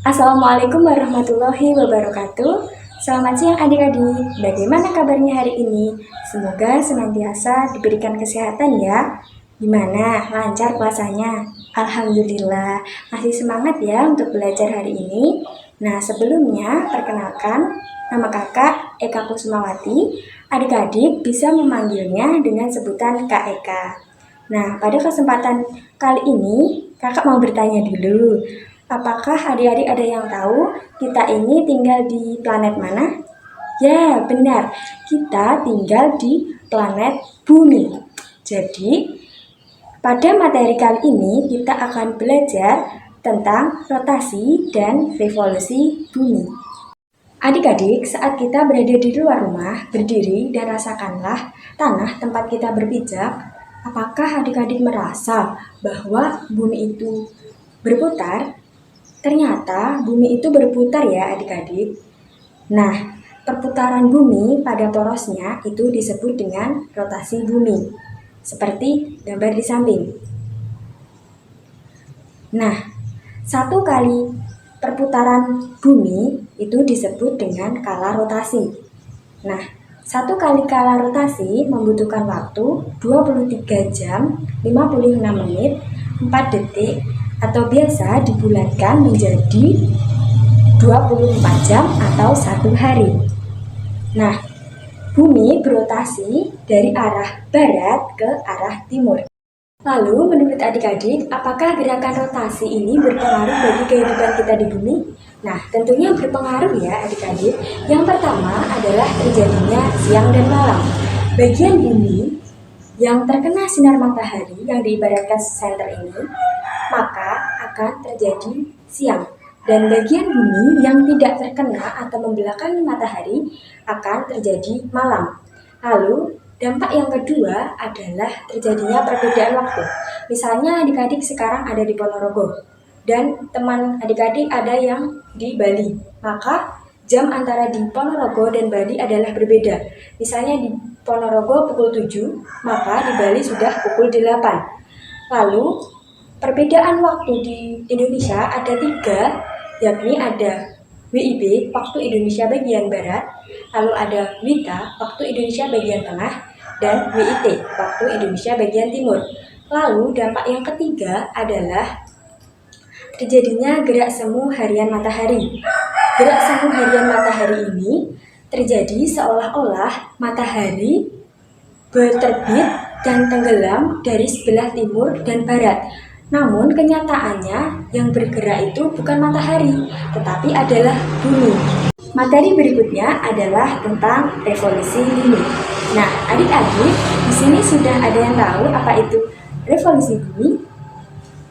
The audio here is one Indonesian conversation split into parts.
Assalamualaikum warahmatullahi wabarakatuh. Selamat siang adik-adik. Bagaimana kabarnya hari ini? Semoga senantiasa diberikan kesehatan ya. Gimana? Lancar puasanya? Alhamdulillah. Masih semangat ya untuk belajar hari ini? Nah, sebelumnya perkenalkan, nama kakak Eka Kusumawati. Adik-adik bisa memanggilnya dengan sebutan Kak Eka. Nah, pada kesempatan kali ini kakak mau bertanya dulu. Apakah adik-adik ada yang tahu kita ini tinggal di planet mana? Ya, benar. Kita tinggal di planet Bumi. Jadi, pada materi kali ini kita akan belajar tentang rotasi dan revolusi bumi. Adik-adik, saat kita berada di luar rumah, berdiri dan rasakanlah tanah tempat kita berpijak. Apakah adik-adik merasa bahwa bumi itu berputar? Ternyata bumi itu berputar ya adik-adik. Nah, perputaran bumi pada porosnya itu disebut dengan rotasi bumi. Seperti gambar di samping. Nah, satu kali perputaran bumi itu disebut dengan kala rotasi. Nah, satu kali kala rotasi membutuhkan waktu 23 jam, 56 menit, 4 detik, atau biasa dibulatkan menjadi 24 jam atau 1 hari. Nah, bumi berotasi dari arah barat ke arah timur. Lalu, menurut adik-adik, apakah gerakan rotasi ini berpengaruh bagi kehidupan kita di bumi? Nah, tentunya berpengaruh ya adik-adik. Yang pertama adalah terjadinya siang dan malam. Bagian bumi yang terkena sinar matahari yang diibaratkan senter ini, maka akan terjadi siang. Dan bagian bumi yang tidak terkena atau membelakangi matahari akan terjadi malam. Lalu, dampak yang kedua adalah terjadinya perbedaan waktu. Misalnya adik-adik sekarang ada di Ponorogo dan teman adik-adik ada yang di Bali. Maka jam antara di Ponorogo dan Bali adalah berbeda. Misalnya di Ponorogo pukul 7, maka di Bali sudah pukul 8. Lalu, perbedaan waktu di Indonesia ada 3, yakni ada WIB, waktu Indonesia bagian Barat, lalu ada WITA, waktu Indonesia bagian Tengah, dan WIT, waktu Indonesia bagian Timur. Lalu dampak yang ketiga adalah terjadinya gerak semu harian matahari. Gerak semu harian matahari ini terjadi seolah-olah matahari berterbit dan tenggelam dari sebelah timur dan barat. Namun kenyataannya yang bergerak itu bukan matahari, tetapi adalah bumi. Materi berikutnya adalah tentang revolusi bumi. Nah, adik-adik, di sini sudah ada yang tahu apa itu revolusi bumi?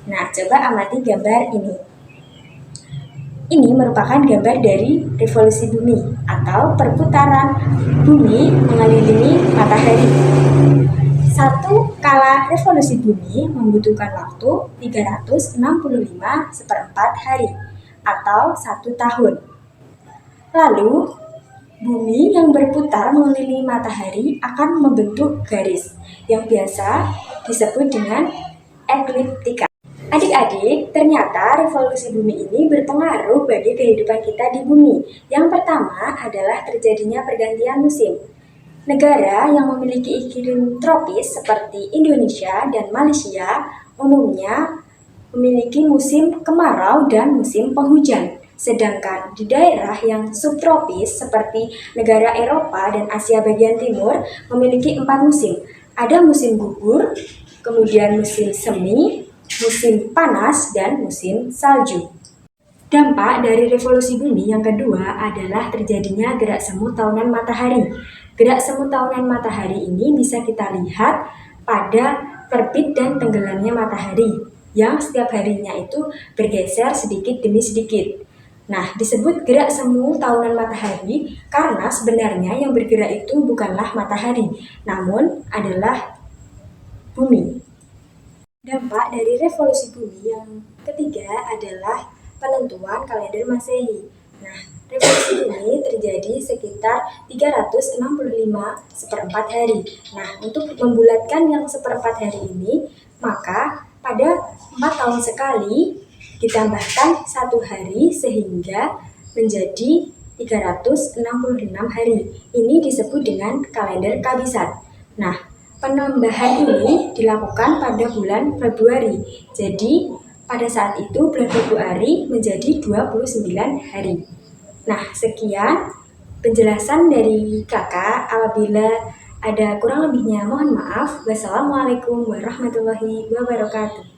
Nah, coba amati gambar ini. Ini merupakan gambar dari revolusi bumi atau perputaran bumi mengelilingi matahari. Satu kala revolusi bumi membutuhkan waktu 365 hari atau 1 tahun. Lalu, bumi yang berputar mengelilingi matahari akan membentuk garis yang biasa disebut dengan ekliptika. Adik-adik, ternyata revolusi bumi ini berpengaruh bagi kehidupan kita di bumi. Yang pertama adalah terjadinya pergantian musim. Negara yang memiliki iklim tropis seperti Indonesia dan Malaysia umumnya memiliki musim kemarau dan musim penghujan. Sedangkan di daerah yang subtropis seperti negara Eropa dan Asia bagian timur memiliki 4 musim. Ada musim gugur, kemudian musim semi, musim panas, dan musim salju. Dampak dari revolusi bumi yang kedua adalah terjadinya gerak semu tahunan matahari. Gerak semu tahunan matahari ini bisa kita lihat pada terbit dan tenggelamnya matahari yang setiap harinya itu bergeser sedikit demi sedikit. Nah, disebut gerak semu tahunan matahari karena sebenarnya yang bergerak itu bukanlah matahari, namun adalah bumi. Dampak dari revolusi bumi yang ketiga adalah penentuan kalender Masehi. Nah, revolusi bumi terjadi sekitar 365 hari. Nah, untuk membulatkan yang 1/4 hari ini, maka pada 4 tahun sekali ditambahkan 1 hari sehingga menjadi 366 hari. Ini disebut dengan kalender kabisat. Nah, penambahan ini dilakukan pada bulan Februari. Jadi, pada saat itu bulan Februari menjadi 29 hari. Nah, sekian penjelasan dari kakak. Apabila ada kurang lebihnya mohon maaf. Wassalamualaikum warahmatullahi wabarakatuh.